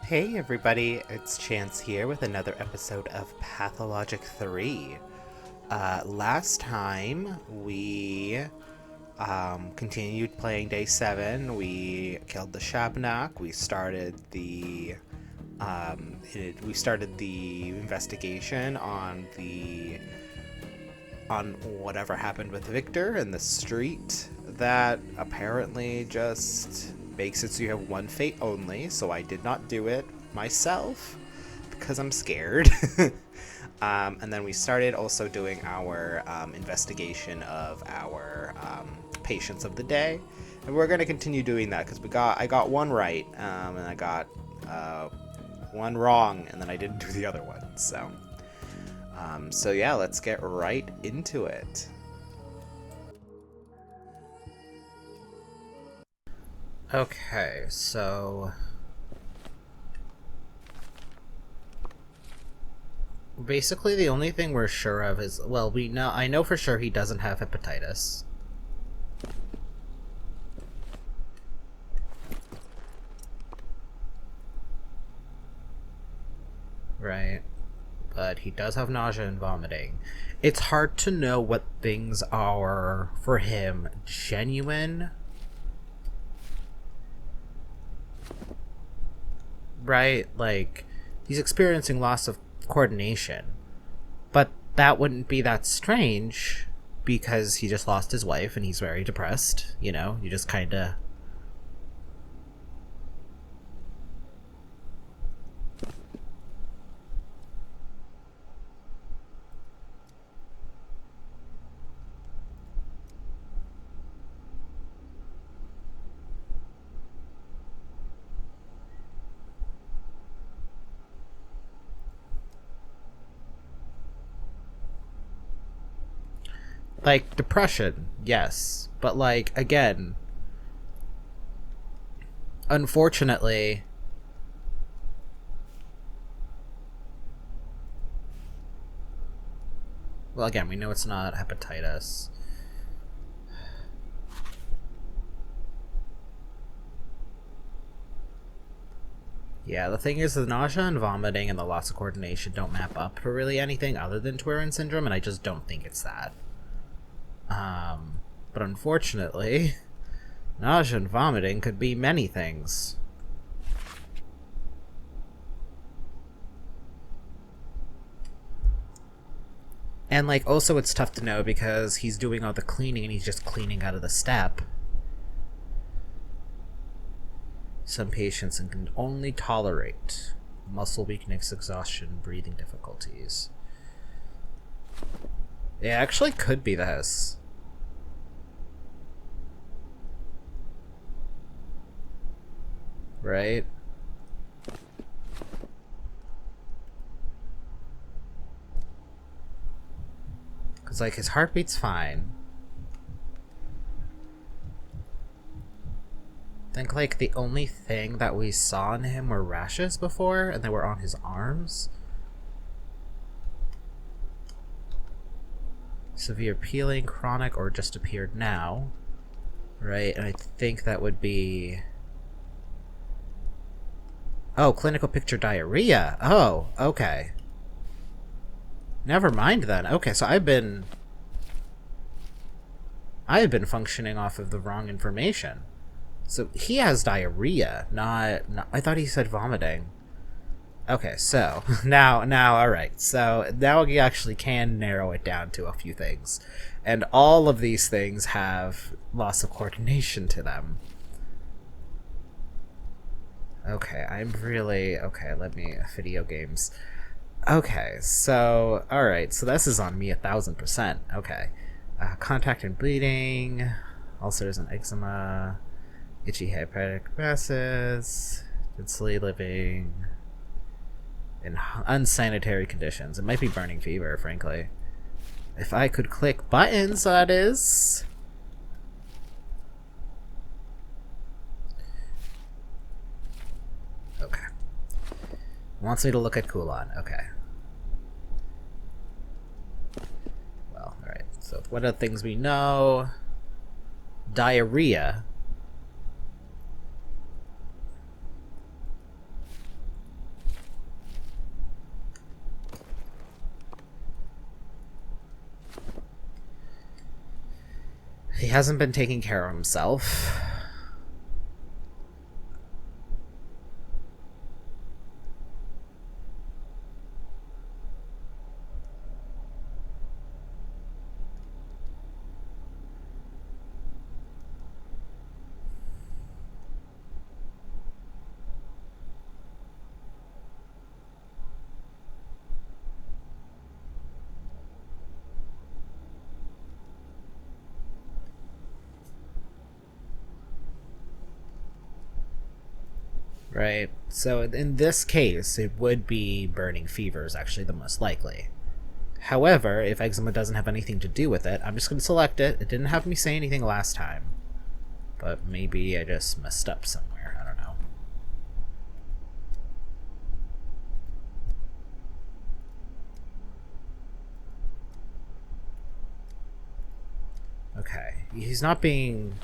Hey everybody, it's Chance here with another episode of Pathologic 3. Last time we continued playing day 7. We killed the Shabnak. We started the investigation on whatever happened with Victor in the street that apparently just makes it so you have one fate only, so I did not do it myself because I'm scared. And then we started also doing our investigation of our patients of the day, and we're going to continue doing that because I got one right, and I got one wrong, and then I didn't do the other one. So yeah, let's get right into it. Okay, so basically the only thing we're sure of is, well, I know for sure he doesn't have hepatitis. Right. But he does have nausea and vomiting. It's hard to know what things are for him genuine, right? Like, he's experiencing loss of coordination, but that wouldn't be that strange because he just lost his wife and he's very depressed. You just kind of. Like, depression, yes. But, like, again, unfortunately, well, again, we know it's not hepatitis. Yeah, the thing is, the nausea and vomiting and the loss of coordination don't map up for really anything other than Twirren syndrome, and I just don't think it's that. But unfortunately, nausea and vomiting could be many things. And, like, also it's tough to know because he's doing all the cleaning and he's just cleaning out of the step. Some patients can only tolerate muscle weakness, exhaustion, breathing difficulties. It actually could be this. Right? Because, like, his heartbeat's fine. I think, like, the only thing that we saw in him were rashes before, and they were on his arms. Severe peeling, chronic, or just appeared now. Right, and I think that would be... Oh, clinical picture diarrhea. Oh, okay. Never mind then. Okay, so I've been functioning off of the wrong information. So he has diarrhea, not I thought he said vomiting. Okay, so now all right. So now we actually can narrow it down to a few things. And all of these things have loss of coordination to them. Okay, let me video games. Okay, so alright, so this is on me 1000%. Okay. Contact and bleeding, ulcers and eczema, itchy hepatic masses, densely living in unsanitary conditions. It might be burning fever, frankly. If I could click buttons, that is. Okay. Wants me to look at Kulan. Okay. Well, alright. So, what are things we know? Diarrhea He hasn't been taking care of himself. Right. So in this case, it would be burning fever is actually the most likely. However, if eczema doesn't have anything to do with it, I'm just going to select it. It didn't have me say anything last time. But maybe I just messed up somewhere. I don't know. Okay. He's not being...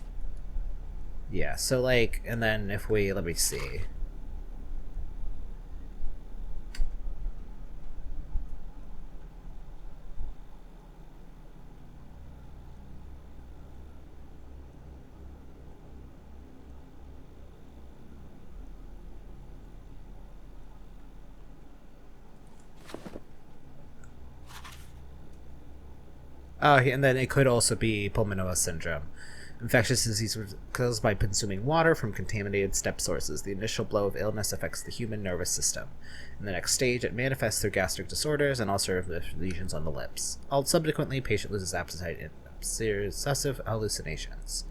Yeah, so like, and then if we... Let me see. Oh, and then it could also be pulmonary syndrome. Infectious disease was caused by consuming water from contaminated step sources. The initial blow of illness affects the human nervous system. In the next stage, it manifests through gastric disorders and ulcerative lesions on the lips. Subsequently, patient loses appetite and obsessive hallucinations.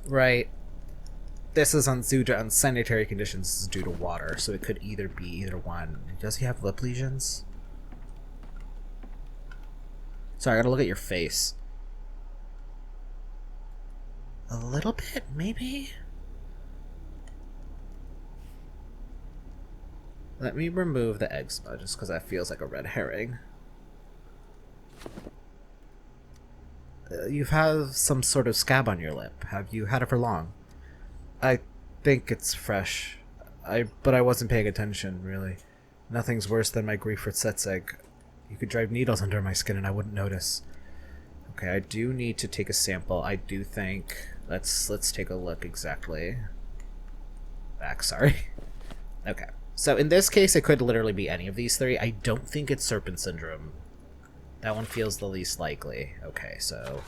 Right. This is due to unsanitary conditions. This is due to water, so it could either be either one. Does he have lip lesions? Sorry, I gotta look at your face. A little bit, maybe? Let me remove the eczema, just because that feels like a red herring. You have some sort of scab on your lip. Have you had it for long? I think it's fresh. But I wasn't paying attention, really. Nothing's worse than my grief for Tsetseg. You could drive needles under my skin and I wouldn't notice. Okay, I do need to take a sample. I do think... Let's take a look exactly. Back, sorry. Okay. So in this case, it could literally be any of these three. I don't think it's Serpent Syndrome. That one feels the least likely. Okay, so...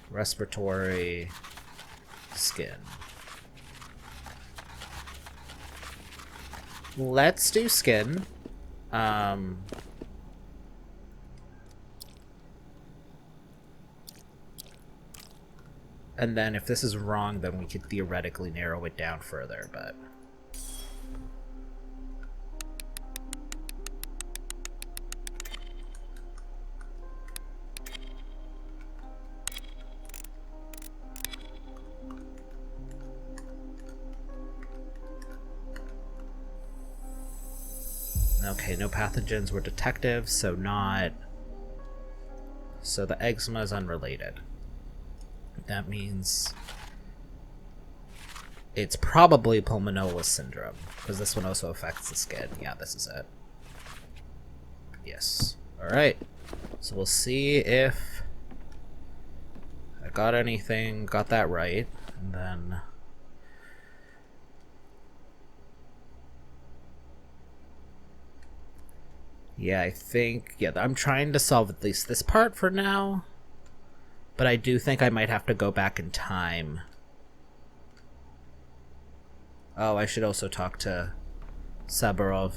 Respiratory... Skin. Let's do skin. And then if this is wrong, then we could theoretically narrow it down further, but... Okay, no pathogens were detected, so not... So the eczema is unrelated. That means it's probably pulmonary syndrome, because this one also affects the skin. Yeah, this is it. Yes. Alright. So we'll see if I got anything, got that right, and then... Yeah, I think... Yeah, I'm trying to solve at least this part for now. But I do think I might have to go back in time. Oh, I should also talk to Sabarov.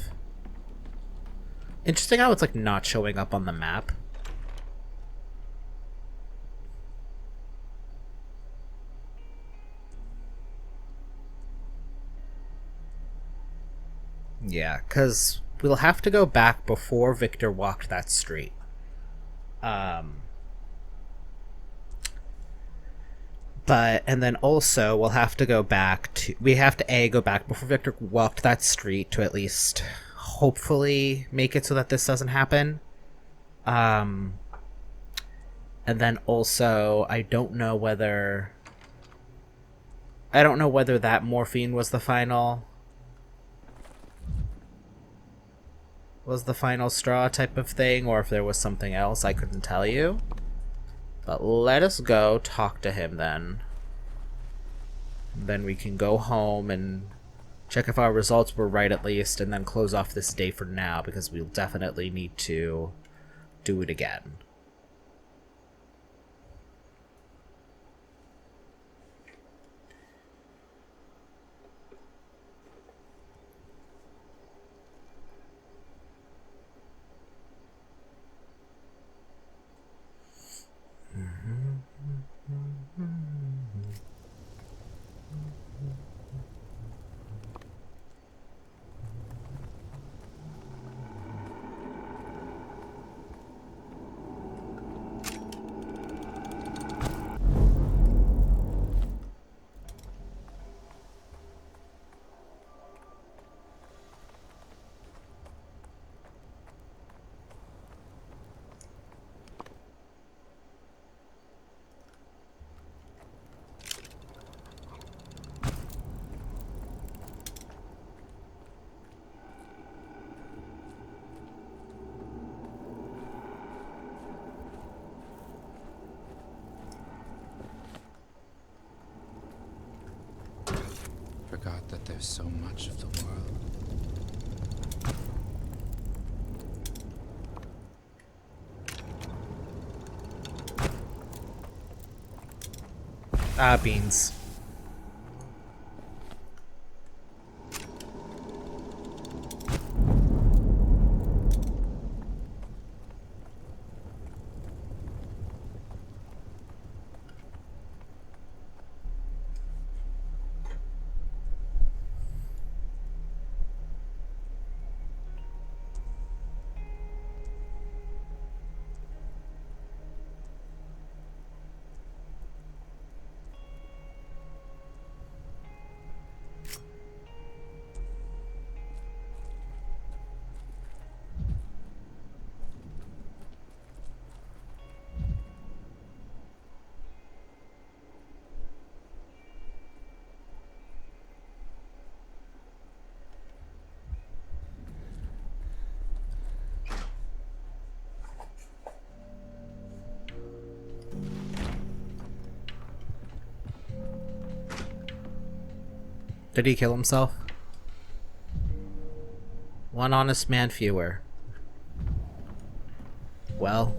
Interesting how it's like not showing up on the map. Yeah, because we'll have to go back before Victor walked that street. But, and then also, we'll have to go back to... We have to, go back before Victor walked that street to at least hopefully make it so that this doesn't happen. And then also, I don't know whether that morphine was the final... was the final straw type of thing, or if there was something else, I couldn't tell you. But let us go talk to him then. Then we can go home and check if our results were right at least, and then close off this day for now, because we'll definitely need to do it again. Forgot that there's so much of the world. Ah, beans. Did he kill himself? One honest man fewer. Well.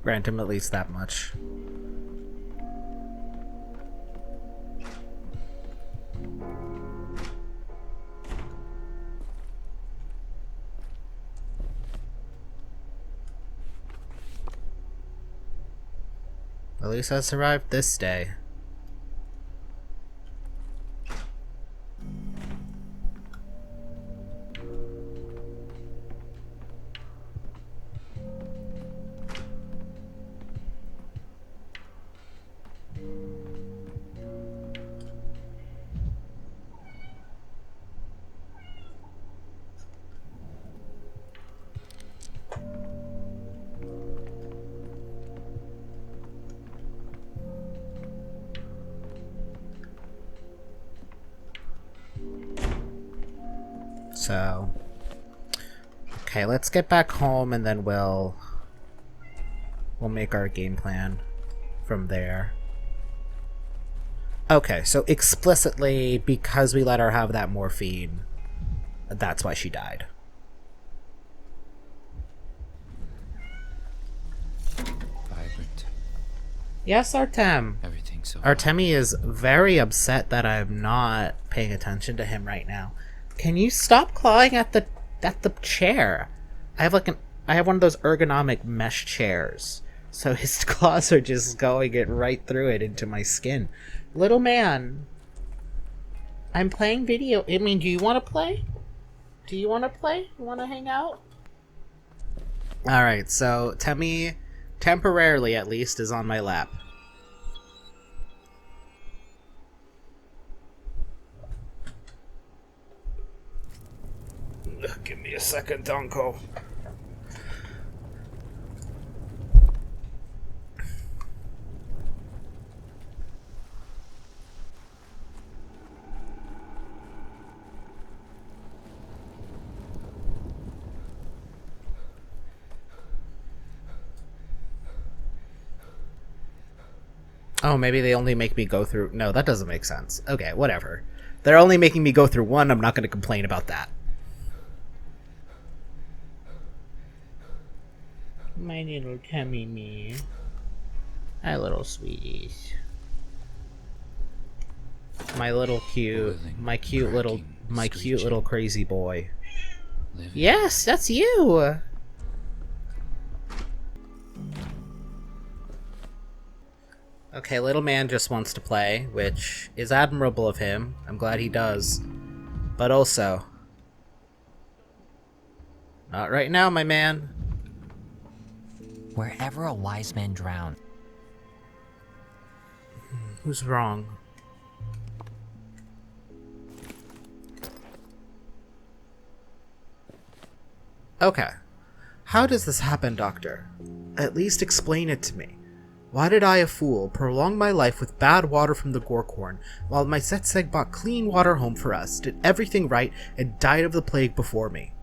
Grant him at least that much. At least I survived this day. So, okay, let's get back home and then we'll make our game plan from there. Okay, so explicitly, because we let her have that morphine, that's why she died. Vibrant. Yes, Artem. Everything's so Artemy is very upset that I'm not paying attention to him right now. Can you stop clawing at the chair? I have one of those ergonomic mesh chairs, so his claws are just going it right through it into my skin. Little man, I'm playing video. I mean, do you want to play? Do you want to play? You want to hang out? All right, so Temmie, temporarily at least, is on my lap. Give me a second, Donko. Oh, maybe they only make me go through... No, that doesn't make sense. Okay, whatever. They're only making me go through one. I'm not going to complain about that. My little Temimi. Hi, little sweeties. My little cute... My cute little crazy boy. Living. Yes, that's you! Okay, little man just wants to play, which is admirable of him. I'm glad he does. But also... Not right now, my man. Wherever a wise man drowns. Who's wrong? Okay. How does this happen, Doctor? At least explain it to me. Why did I, a fool, prolong my life with bad water from the Gorkhorn, while my Setseg brought clean water home for us, did everything right, and died of the plague before me?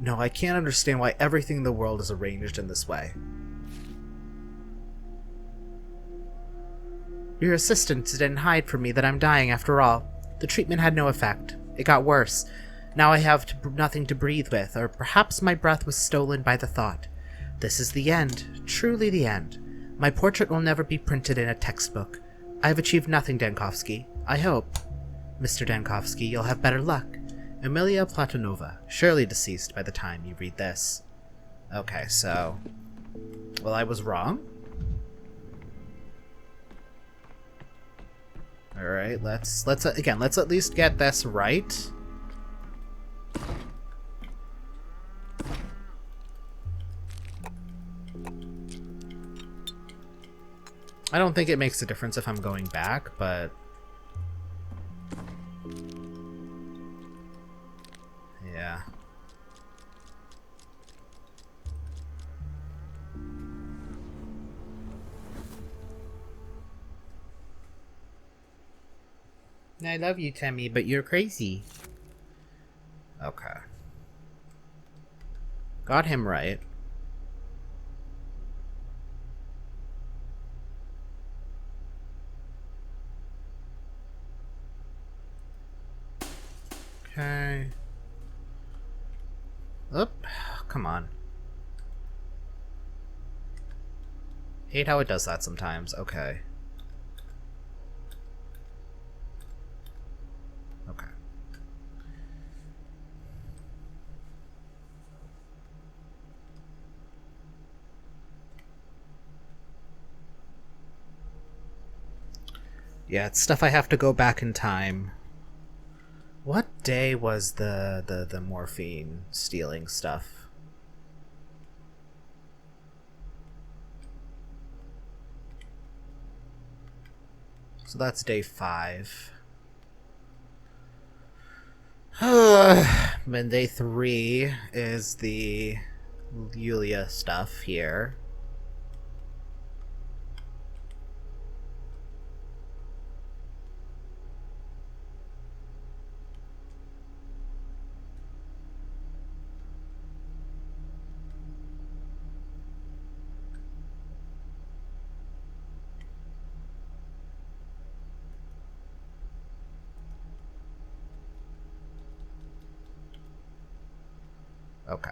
No, I can't understand why everything in the world is arranged in this way. Your assistant didn't hide from me that I'm dying after all. The treatment had no effect. It got worse. Now I have nothing to breathe with, or perhaps my breath was stolen by the thought. This is the end, truly the end. My portrait will never be printed in a textbook. I have achieved nothing, Denkovsky. I hope. Mr. Denkovsky, you'll have better luck. Emilia Platonova, surely deceased by the time you read this. Okay, so... Well, I was wrong. Alright, let's at least get this right. I don't think it makes a difference if I'm going back, but... Yeah. I love you, Temmie, but you're crazy. Okay. Got him right. Okay. Oop. Come on. Hate how it does that sometimes. Okay. Okay. Yeah, it's stuff I have to go back in time. What day was the morphine stealing stuff? So that's day 5. Then day 3 is the Yulia stuff here. Okay.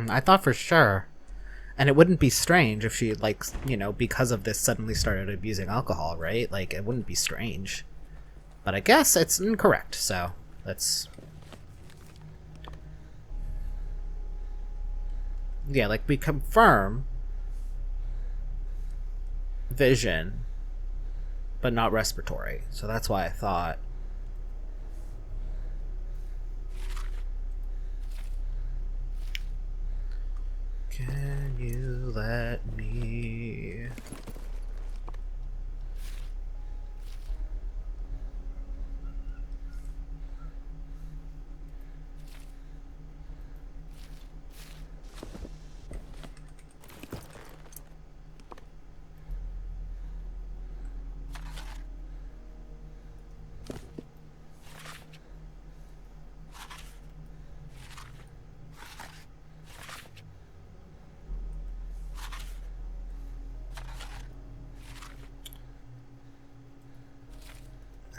I thought for sure. And it wouldn't be strange if she, like, you know, because of this suddenly started abusing alcohol, right? Like, it wouldn't be strange. But I guess it's incorrect, so let's... Yeah, like, we confirm vision, but not respiratory. So that's why I thought... Can you let me?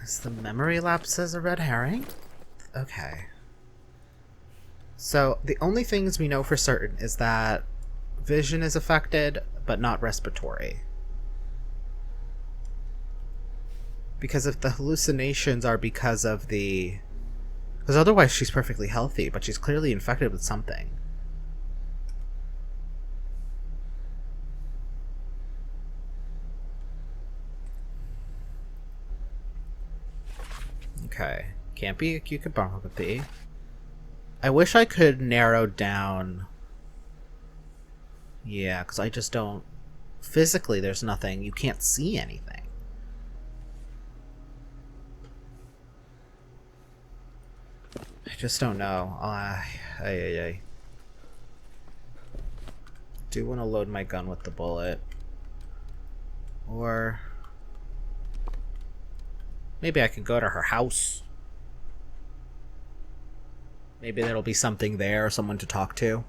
Is the memory lapses a red herring? Okay. So the only things we know for certain is that vision is affected, but not respiratory. Because if the hallucinations are because of the... Because otherwise she's perfectly healthy, but she's clearly infected with something. Okay. Can't be acute bronchopathy. I wish I could narrow down... Yeah, because I just don't... Physically, there's nothing. You can't see anything. I just don't know. I do want to load my gun with the bullet. Or... Maybe I can go to her house. Maybe there'll be something there, someone to talk to.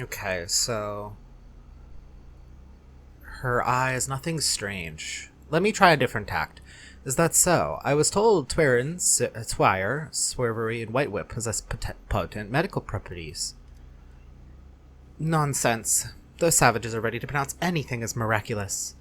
Okay, so... Her eyes, nothing strange. Let me try a different tact. Is that so? I was told Twire, Swervery, and White Whip possess potent medical properties. Nonsense. Those savages are ready to pronounce anything as miraculous.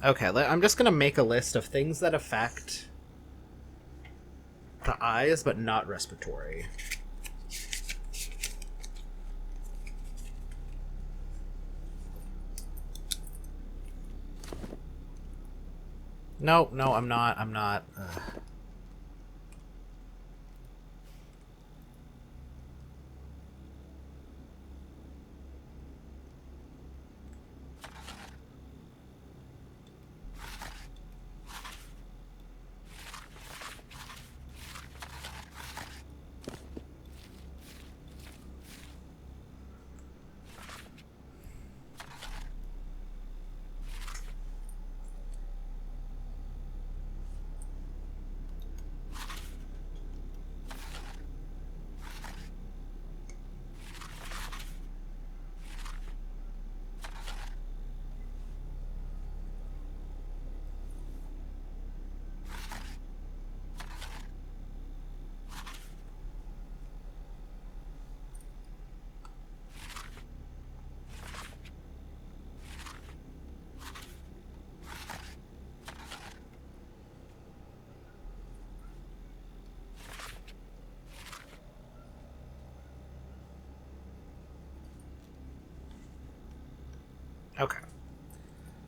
Okay, I'm just gonna make a list of things that affect the eyes, but not respiratory. No, I'm not. Ugh. Okay.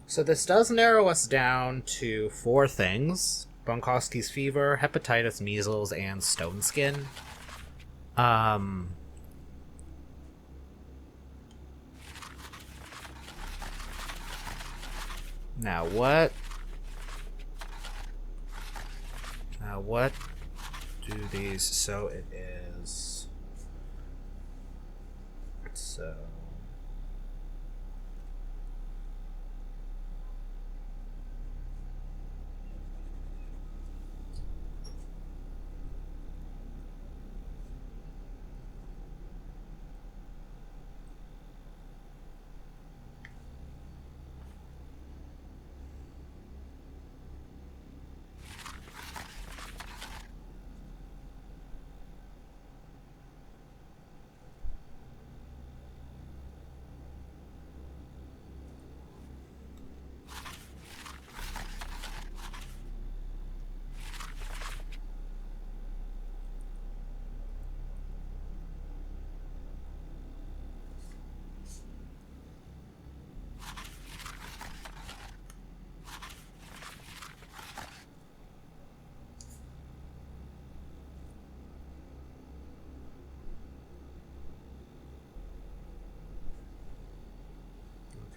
So this does narrow us down to 4 things. Bonkowski's fever, hepatitis, measles, and stone skin. Now what do these, so it is, so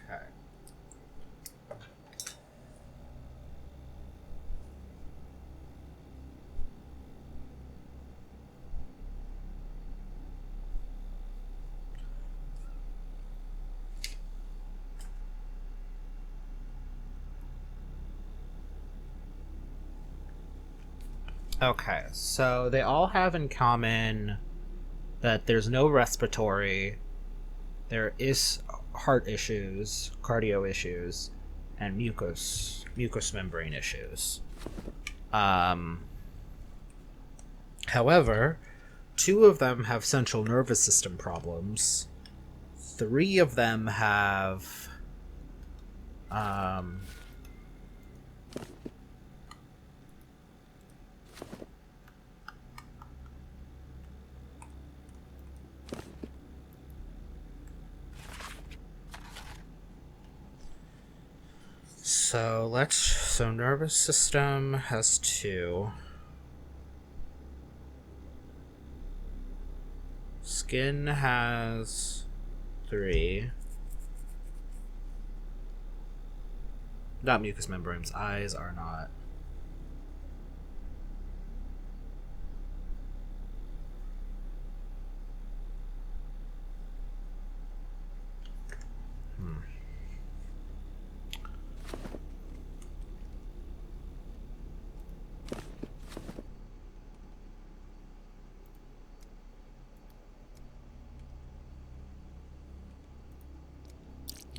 okay. Okay, so they all have in common that there's no respiratory, there is heart issues, cardio issues, and mucous membrane issues. However, 2 of them have central nervous system problems. 3 of them have so nervous system has 2. Skin has 3. Not mucous membranes. Eyes are not.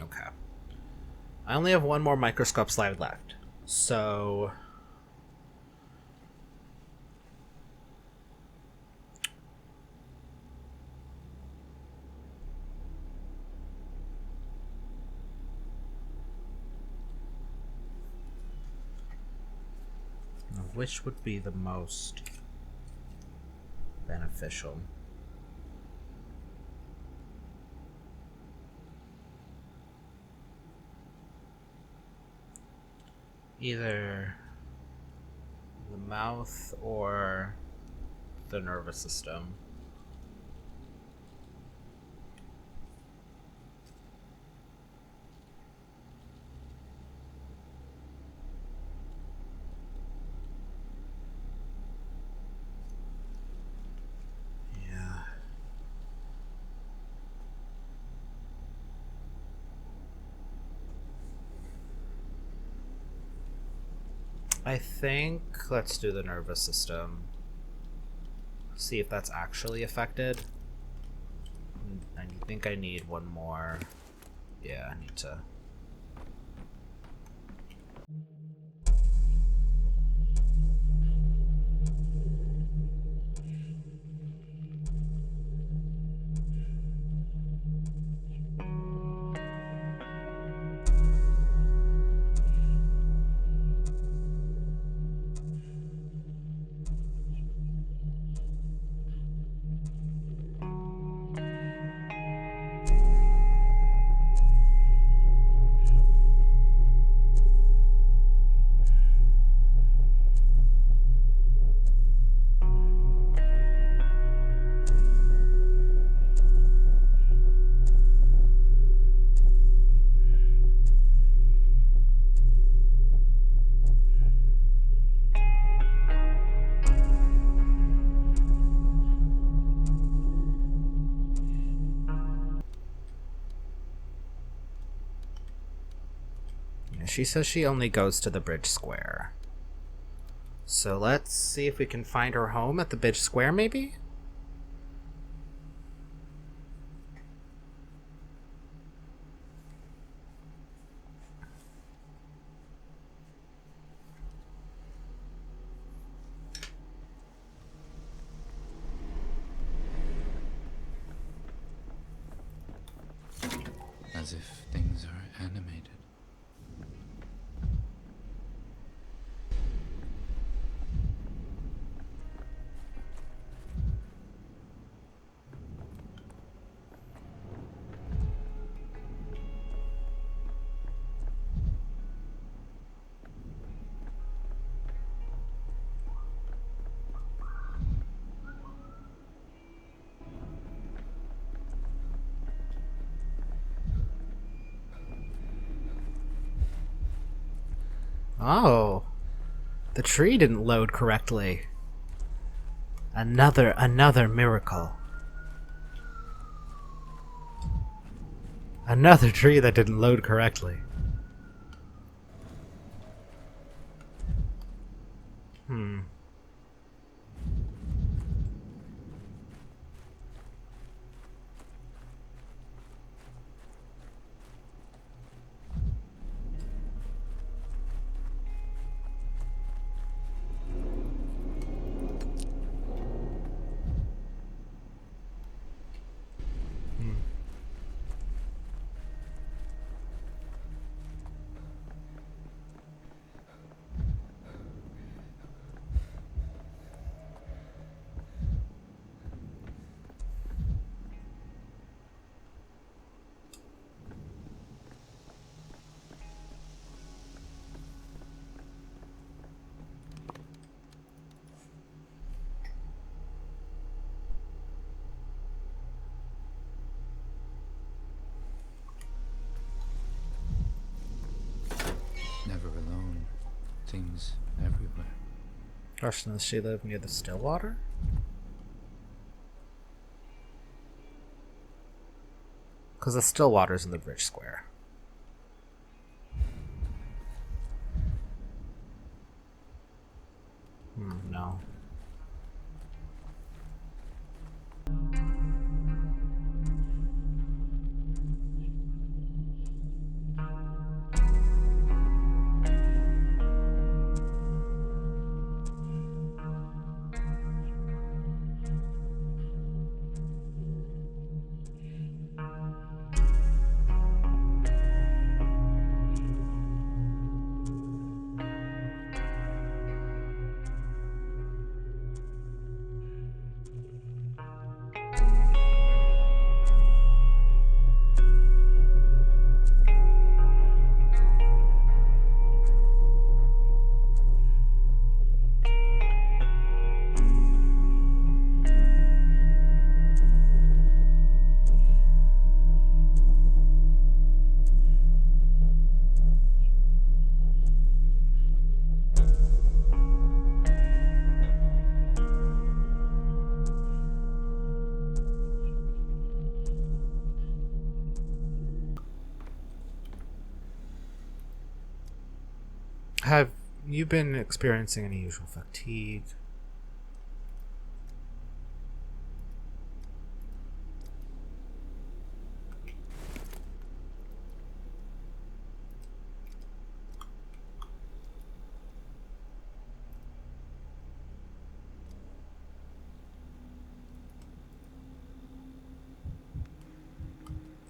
Okay. I only have 1 more microscope slide left. So which would be the most beneficial? Either the mouth or the nervous system. Yeah. I think let's do the nervous system. See if that's actually affected. I think I need 1 more. Yeah, I need to. She says she only goes to the bridge square. So let's see if we can find her home at the bridge square, maybe? As if things are animated. Oh, the tree didn't load correctly. Another miracle. Another tree that didn't load correctly. Never alone. Things everywhere. Gosh, does she live near the Stillwater? Because the Stillwater's in the bridge square. No. Have you been experiencing any usual fatigue?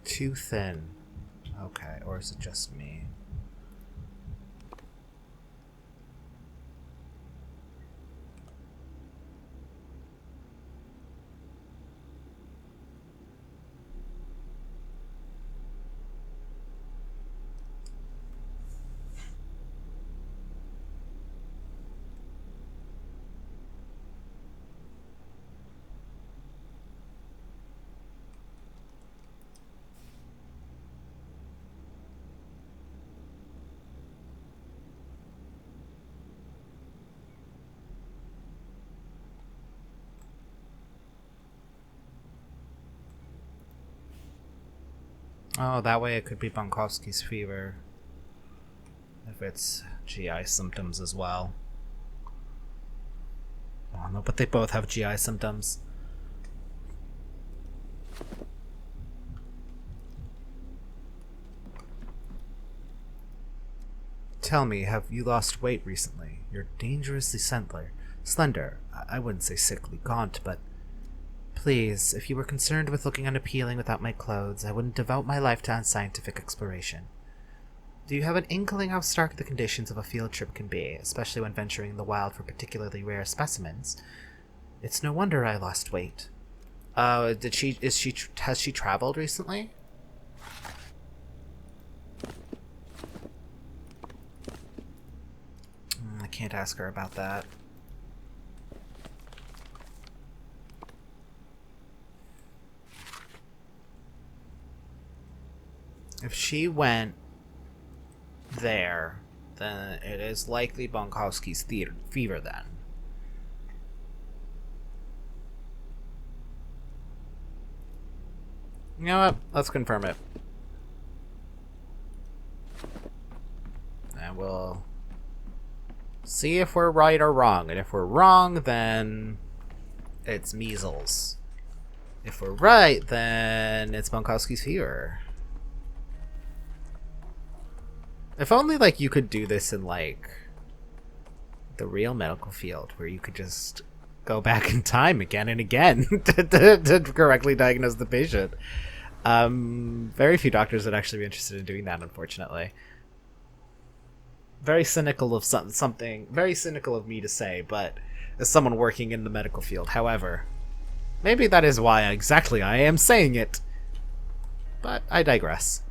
2 10. Okay, or is it just me? 'Never alone. Things everywhere. Gosh, does she live near the Stillwater? Oh, that way it could be Bunkowski's fever. if it's GI symptoms as well. Oh no, but they both have GI symptoms. Tell me, have you lost weight recently? You're dangerously slender. I wouldn't say sickly gaunt, but please, if you were concerned with looking unappealing without my clothes, I wouldn't devote my life to unscientific exploration. Do you have an inkling how stark the conditions of a field trip can be, especially when venturing in the wild for particularly rare specimens? It's no wonder I lost weight. Has she traveled recently? I can't ask her about that. If she went there, then it is likely Bonkowski's fever then. You know what? Let's confirm it. And we'll see if we're right or wrong. And if we're wrong, then it's measles. If we're right, then it's Bonkowski's fever. If only, like, you could do this in, like, the real medical field, where you could just go back in time again and again to correctly diagnose the patient. Very few doctors would actually be interested in doing that, unfortunately. Very cynical of something, very cynical of me to say, but as someone working in the medical field. However, maybe that is why exactly I am saying it. But I digress.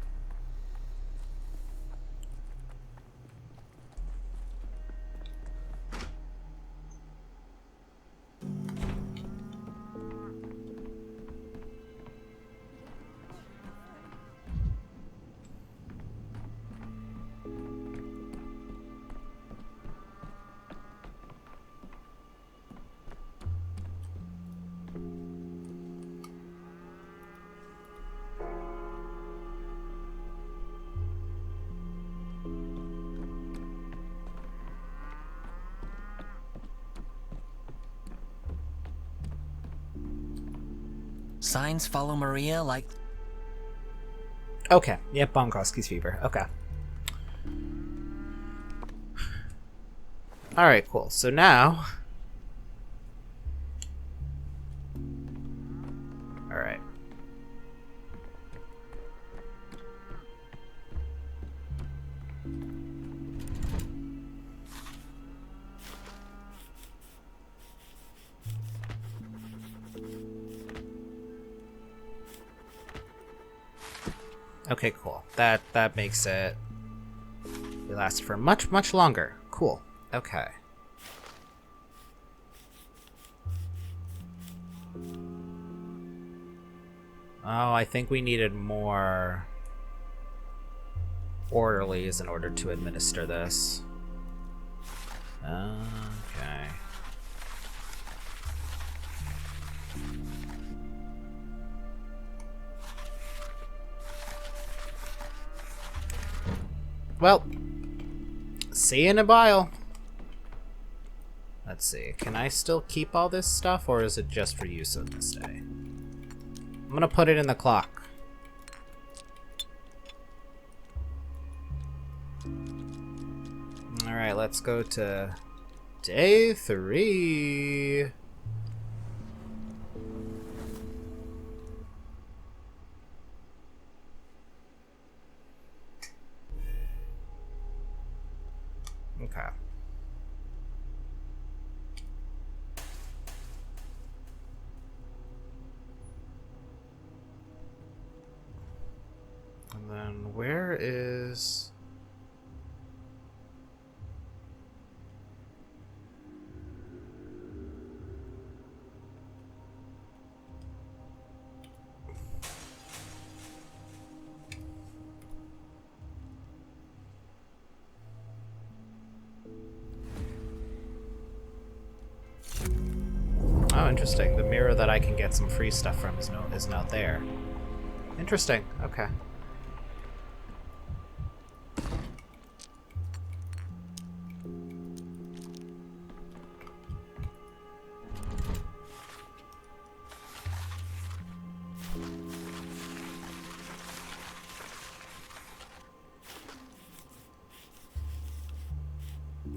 Signs follow Maria like... Okay, yep, Bonkowski's fever. Okay. Alright, cool. So now... Alright. Okay, cool. That makes it last for much longer. Cool. Okay. Oh, I think we needed more orderlies in order to administer this. Okay. Well, see you in a while. Let's see. Can I still keep all this stuff, or is it just for use on this day? I'm gonna put it in the clock. Alright, let's go to day 3. Okay. And then where is... Oh, interesting. The mirror that I can get some free stuff from is not there. Interesting. Okay.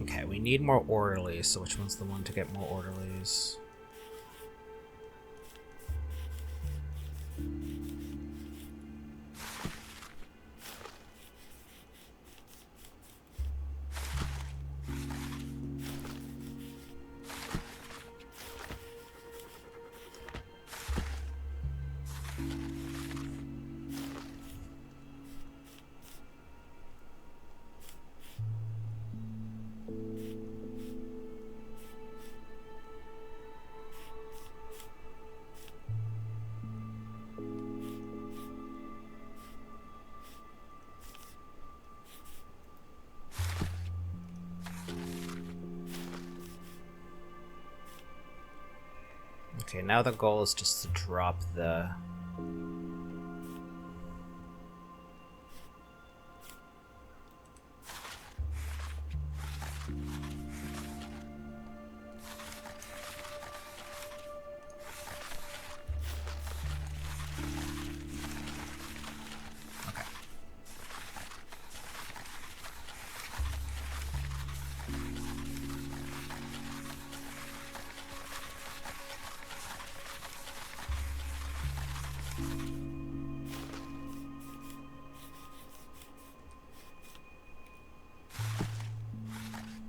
Okay, we need more orderlies, so which one's the one to get more orderlies? Okay, now the goal is just to drop the... Okay.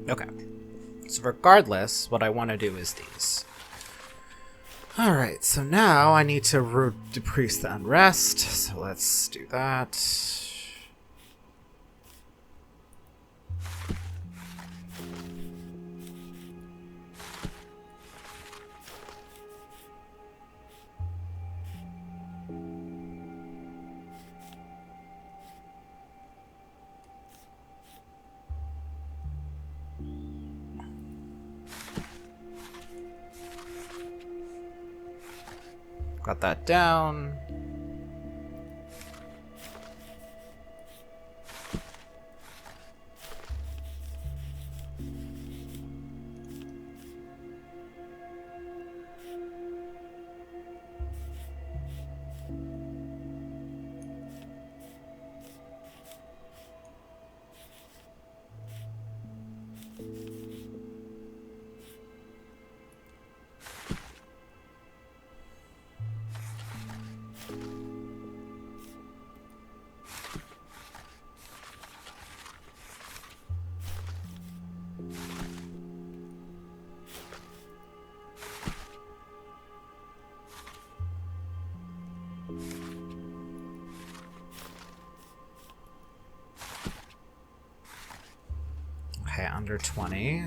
Okay. So regardless, what I want to do is these. Alright, so now I need to decrease the unrest, so let's do that. Got that down. Okay, under 20.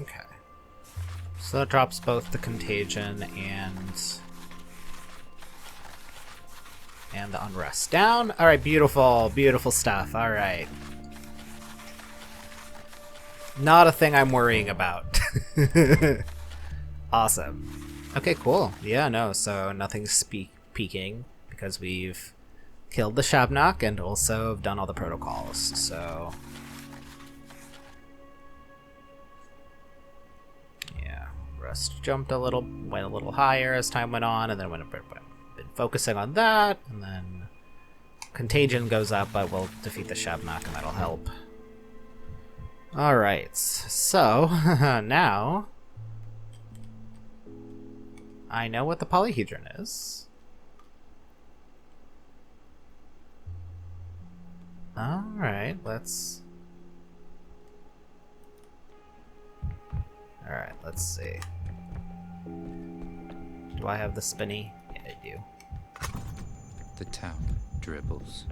Okay. So that drops both the contagion and the unrest down. All right, beautiful, beautiful stuff. All right. Not a thing I'm worrying about. Awesome. Okay, cool. Yeah, no, so nothing's peaking because we've killed the Shabnok and also have done all the protocols, so... yeah, rest jumped a little, went a little higher as time went on, and then been focusing on that, and then contagion goes up, but we'll defeat the Shabnok and that'll help. Alright, so now I know what the polyhedron is. Alright, let's... Alright, let's see. Do I have the spinny? Yeah, I do. The town dribbles.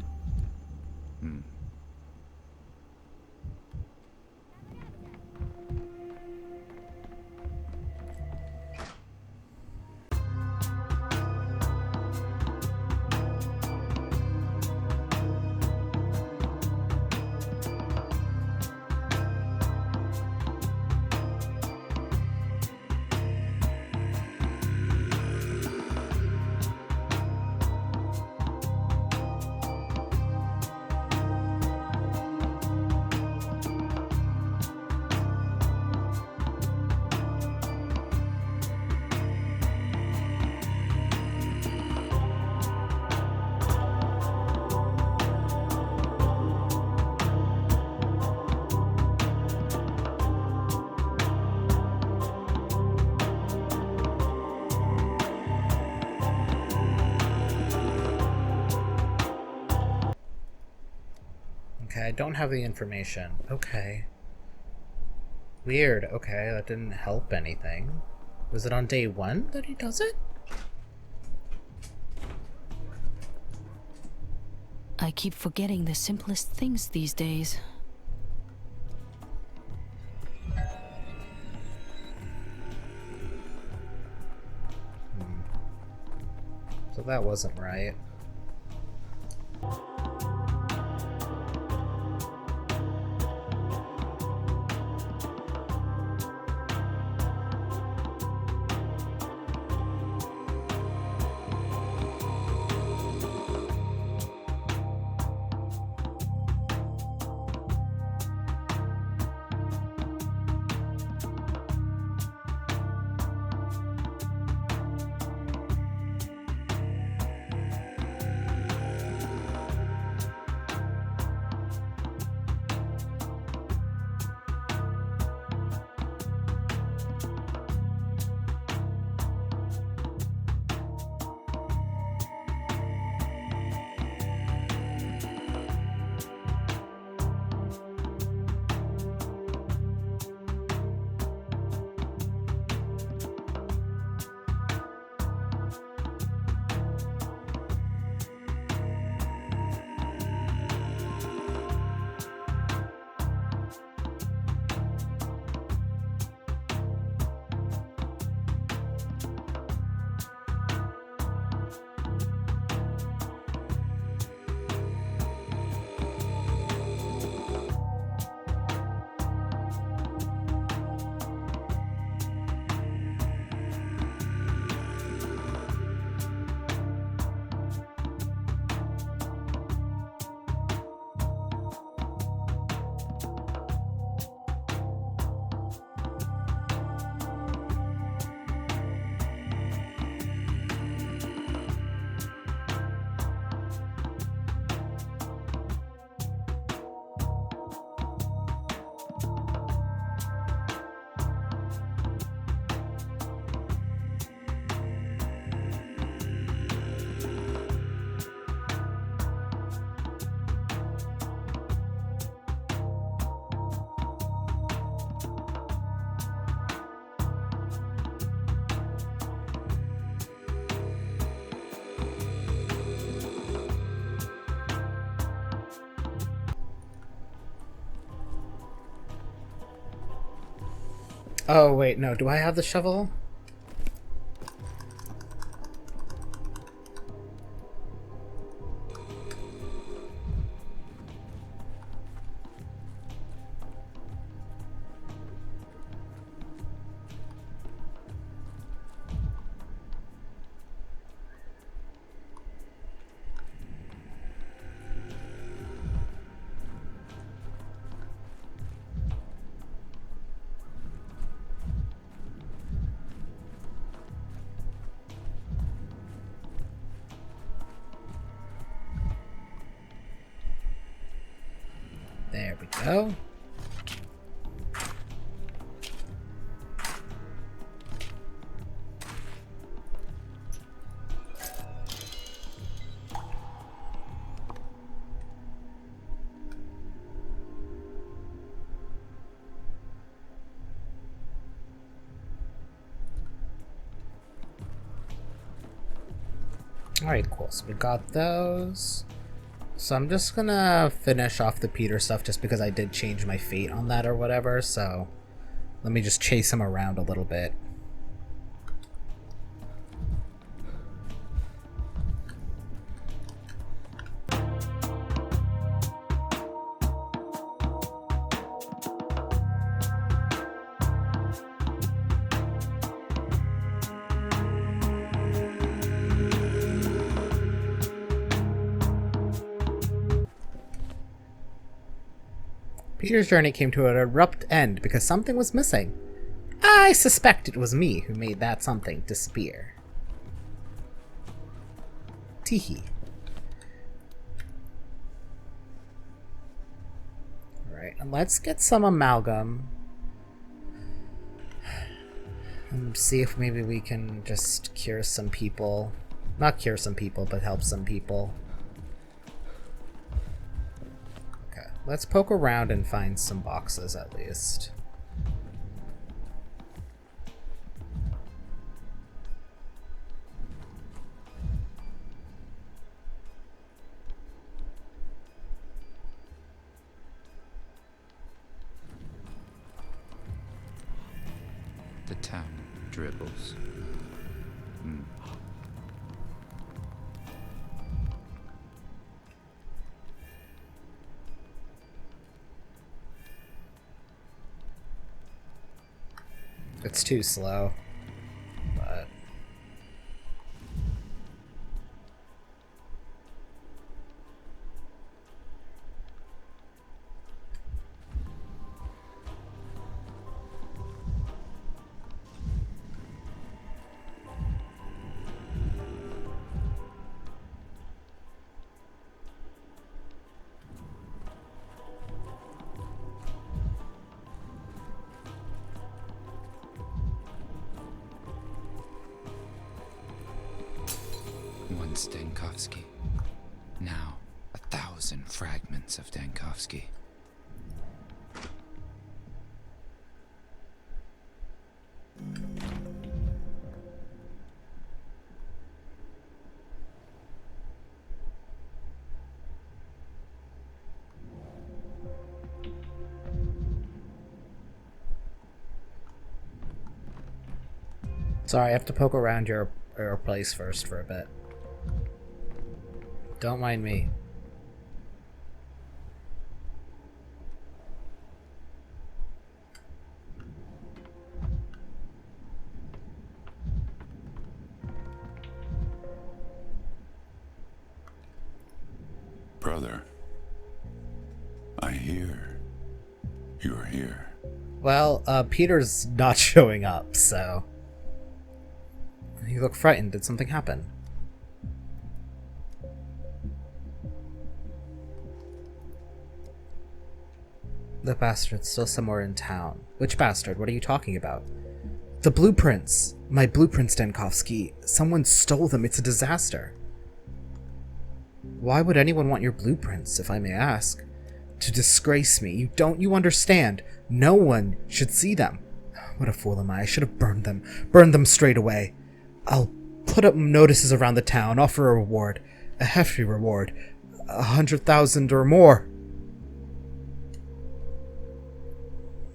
Okay, I don't have the information. Okay. Weird. Okay, that didn't help anything. Was it on day 1 that he does it? I keep forgetting the simplest things these days. So that wasn't right. Oh, wait, no. Do I have the shovel? There we go. Alright, cool. So we got those. So I'm just gonna finish off the Peter stuff just because I did change my fate on that or whatever, so let me just chase him around a little bit. Peter's journey came to an abrupt end because something was missing. I suspect it was me who made that something disappear. Teehee. Alright, and let's get some amalgam. And see if maybe we can just cure some people. Not cure some people, but help some people. Let's poke around and find some boxes at least. The town dribbles. It's too slow, but... Once Denkovsky. Now, 1,000 fragments of Denkovsky. Sorry, I have to poke around your place first for a bit. Don't mind me. Brother, I hear you're here. Well, Peter's not showing up, so... You look frightened. Did something happen? The bastard's still somewhere in town. Which bastard? What are you talking about? The blueprints! My blueprints, Denkovsky. Someone stole them. It's a disaster. Why would anyone want your blueprints, if I may ask? To disgrace me. You understand? No one should see them. What a fool am I. I should have burned them. Burned them straight away. I'll put up notices around the town, offer a reward. A hefty reward. 100,000 or more.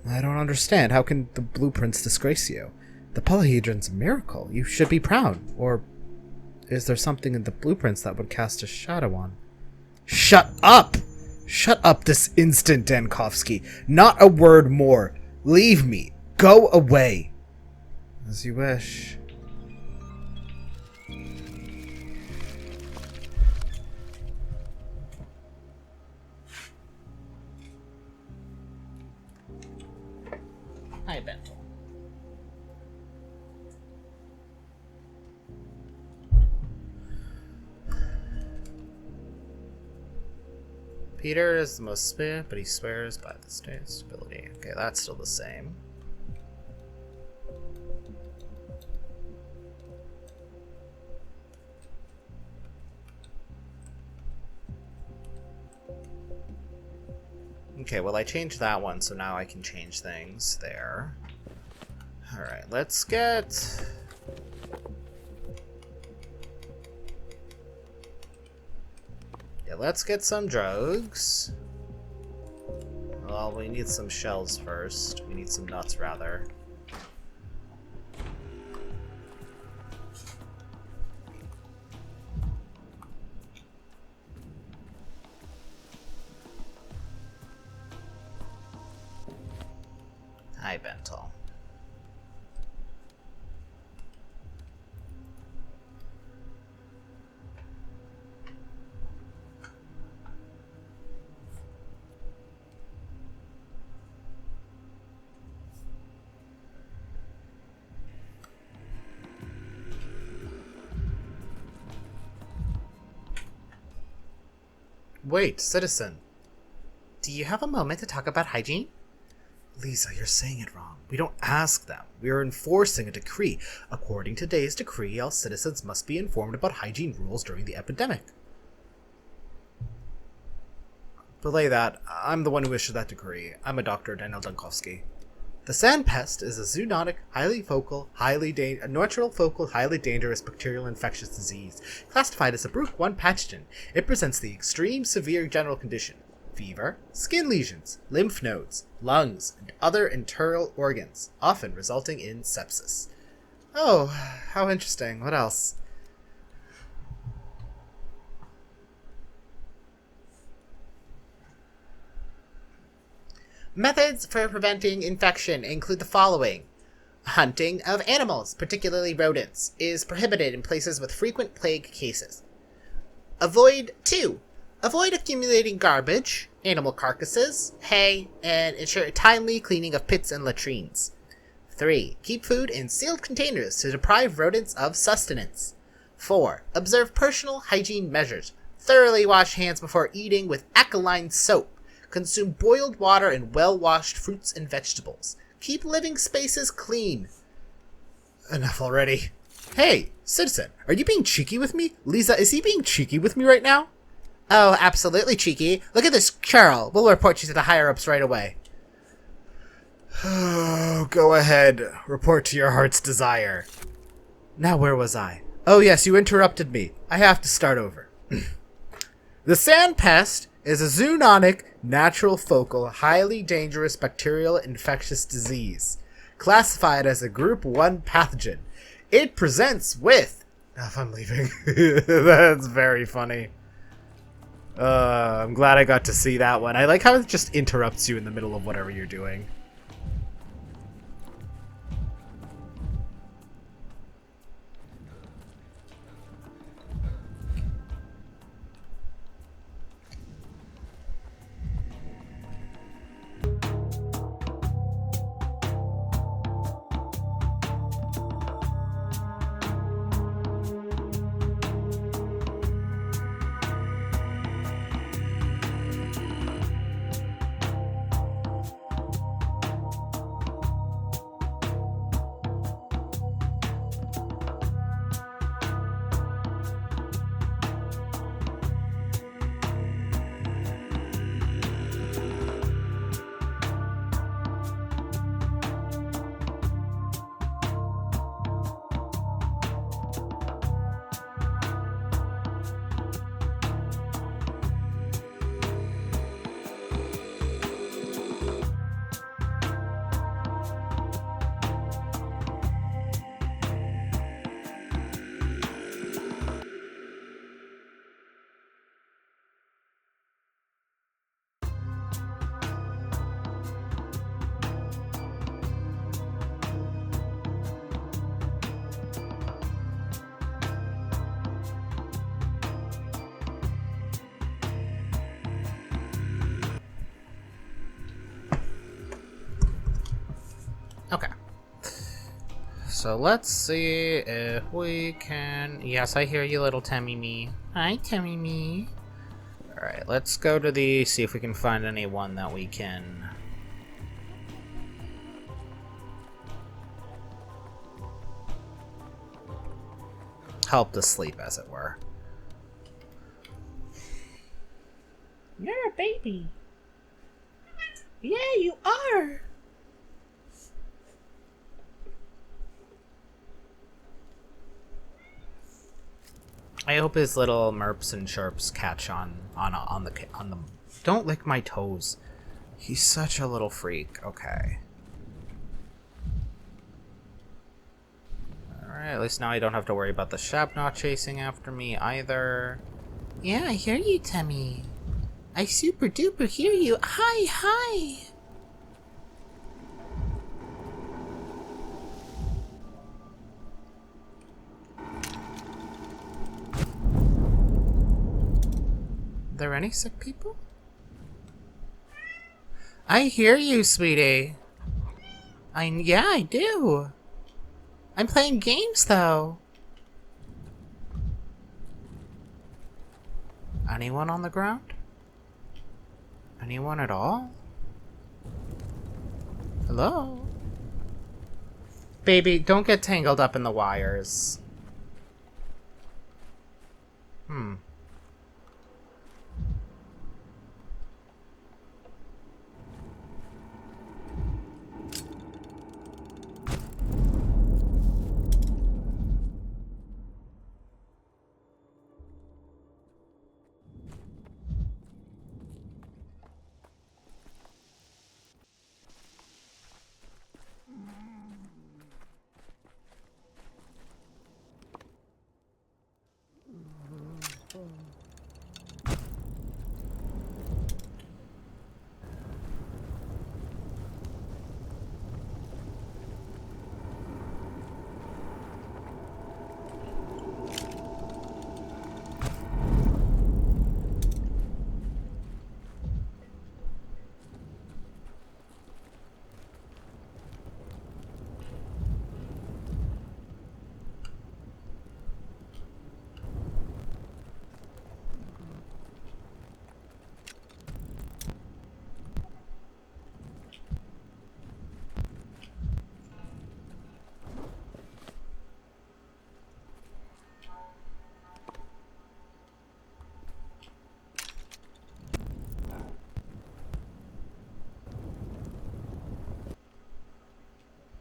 I don't understand. How can the blueprints disgrace you? The polyhedron's a miracle. You should be proud. Or is there something in the blueprints that would cast a shadow on? Shut up! Shut up this instant, Denkovsky. Not a word more. Leave me. Go away. As you wish. Hi, Bento. Peter is the most spare, but he swears by the state stability. Okay, that's still the same. Okay, well I changed that one, so now I can change things there. Alright, let's get... Yeah, let's get some drugs. Well, we need some shells first. We need some nuts, rather. Hi, Bental. Wait, citizen. Do you have a moment to talk about hygiene? Lisa, you're saying it wrong. We don't ask them. We are enforcing a decree. According to today's decree, all citizens must be informed about hygiene rules during the epidemic. Belay that. I'm the one who issued that decree. I'm a Dr. Daniel Dunkowski. The sand pest is a zoonotic, natural focal, highly dangerous bacterial infectious disease, classified as a Group 1 pathogen. It presents the extreme severe general condition: fever, skin lesions, lymph nodes, lungs, and other internal organs, often resulting in sepsis. Oh, how interesting. What else? Methods for preventing infection include the following. Hunting of animals, particularly rodents, is prohibited in places with frequent plague cases. 2. Avoid accumulating garbage, animal carcasses, hay, and ensure timely cleaning of pits and latrines. 3. Keep food in sealed containers to deprive rodents of sustenance. 4. Observe personal hygiene measures. Thoroughly wash hands before eating with alkaline soap. Consume boiled water and well-washed fruits and vegetables. Keep living spaces clean. Enough already. Hey, citizen, are you being cheeky with me? Lisa, is he being cheeky with me right now? Oh, absolutely cheeky. Look at this Carol. We'll report you to the higher-ups right away. Oh, go ahead. Report to your heart's desire. Now, where was I? Oh, yes, you interrupted me. I have to start over. The sand pest is a zoonotic, natural focal, highly dangerous bacterial infectious disease, classified as a Group 1 pathogen. It presents with... Oh, I'm leaving. That's very funny. I'm glad I got to see that one. I like how it just interrupts you in the middle of whatever you're doing. Okay. So let's see if we can... Yes, I hear you, little Temimi. Hi, Temimi. Alright, let's go to the... See if we can find anyone that we can... help to sleep, as it were. You're a baby. Yeah, you are. I hope his little merps and chirps catch on the. Don't lick my toes. He's such a little freak. Okay. Alright, at least now I don't have to worry about the Shap not chasing after me either. Yeah, I hear you, Temmy. I super duper hear you. Hi, hi. Are there any sick people? I hear you, sweetie. Yeah, I do. I'm playing games, though. Anyone on the ground? Anyone at all? Hello? Baby, don't get tangled up in the wires.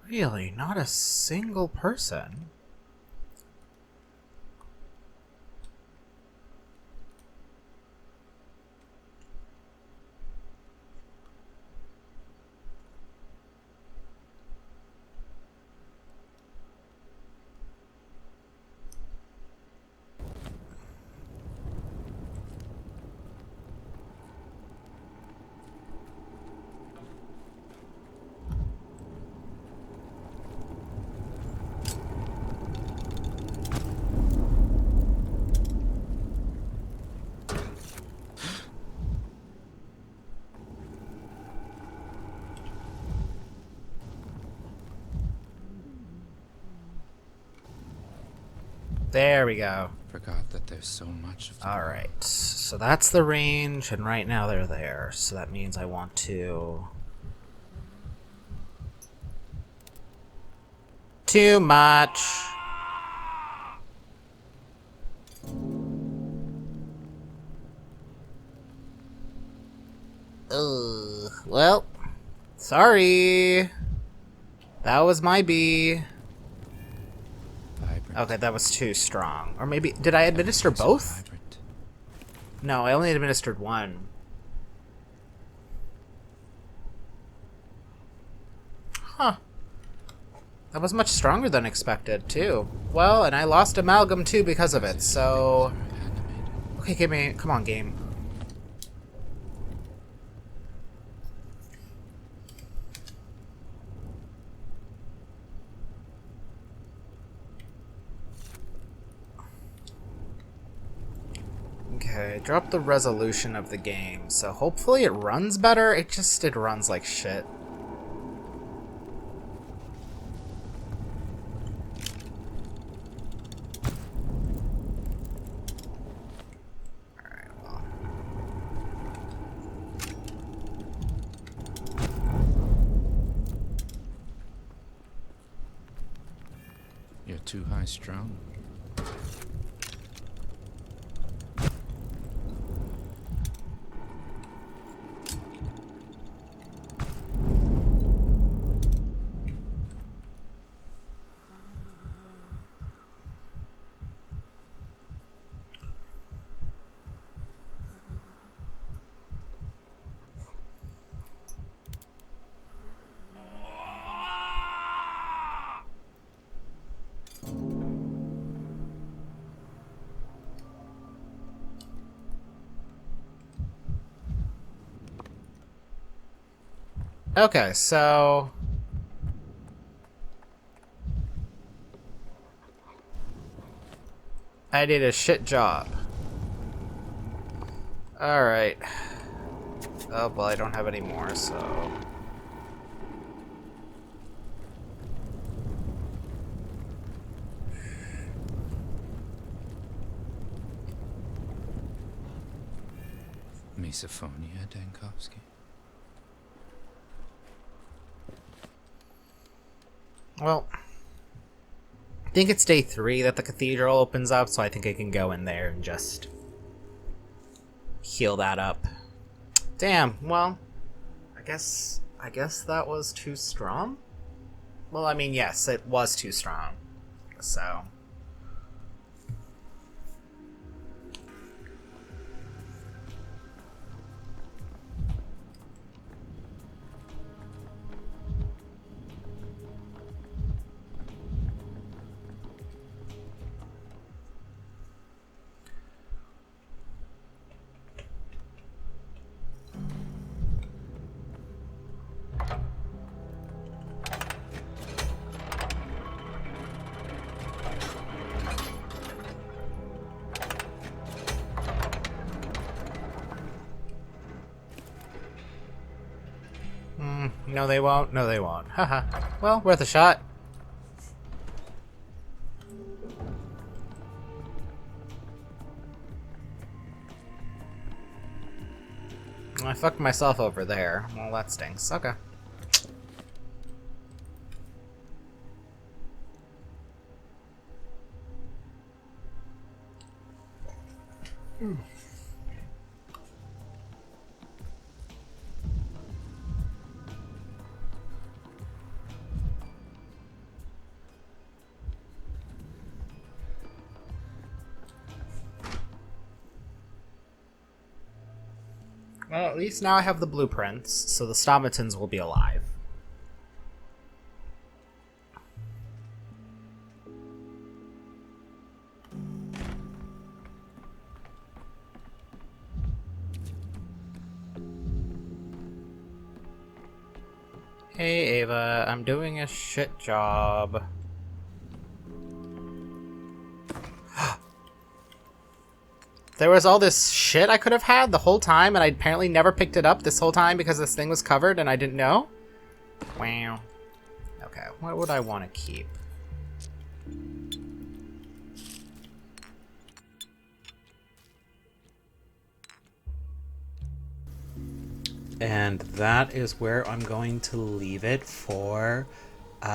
Really? Not a single person? There we go. Forgot that there's so much of the world. Alright, so that's the range, and right now they're there. So that means I want to... Too much! Ugh, well, sorry. That was my bee. Vibrant. Okay, that was too strong. Or maybe, did I administer Everything's so both? vibrant. No, I only administered one. Huh. That was much stronger than expected, too. Well, and I lost amalgam, too, because of it, so... Things are animated. Okay, give me... Come on, game. Okay, drop the resolution of the game, so hopefully it runs better. It runs like shit. Alright, well. You're too high strung. Okay, so... I did a shit job. Alright. Oh, well, I don't have any more, so... Misophonia, Dankovsky. Well... I think it's day 3 that the cathedral opens up, so I think I can go in there and just... heal that up. Damn, well... I guess that was too strong? Well, I mean, yes, it was too strong. So... no they won't, no they won't. Haha. Well, worth a shot. I fucked myself over there. Well, that stinks. Okay. Well, at least now I have the blueprints, so the Stomatons will be alive. Hey Ava, I'm doing a shit job. There was all this shit I could have had the whole time, and I apparently never picked it up this whole time because this thing was covered and I didn't know? Wow. Okay, what would I want to keep? And that is where I'm going to leave it for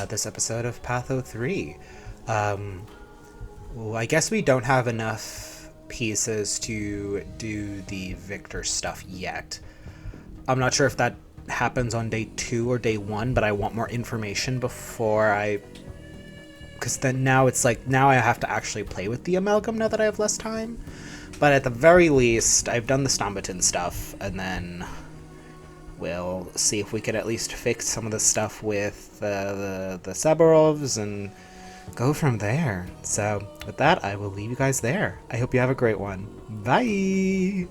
this episode of Patho 3. Well, I guess we don't have enough pieces to do the Victor stuff yet. I'm not sure if that happens on day 2 or day 1, but I want more information before because then now it's like, now I have to actually play with the amalgam now that I have less time. But at the very least, I've done the Stomaton stuff, and then we'll see if we could at least fix some of the stuff with the Sabarovs and go from there. So with that, I will leave you guys there. I hope you have a great one. Bye!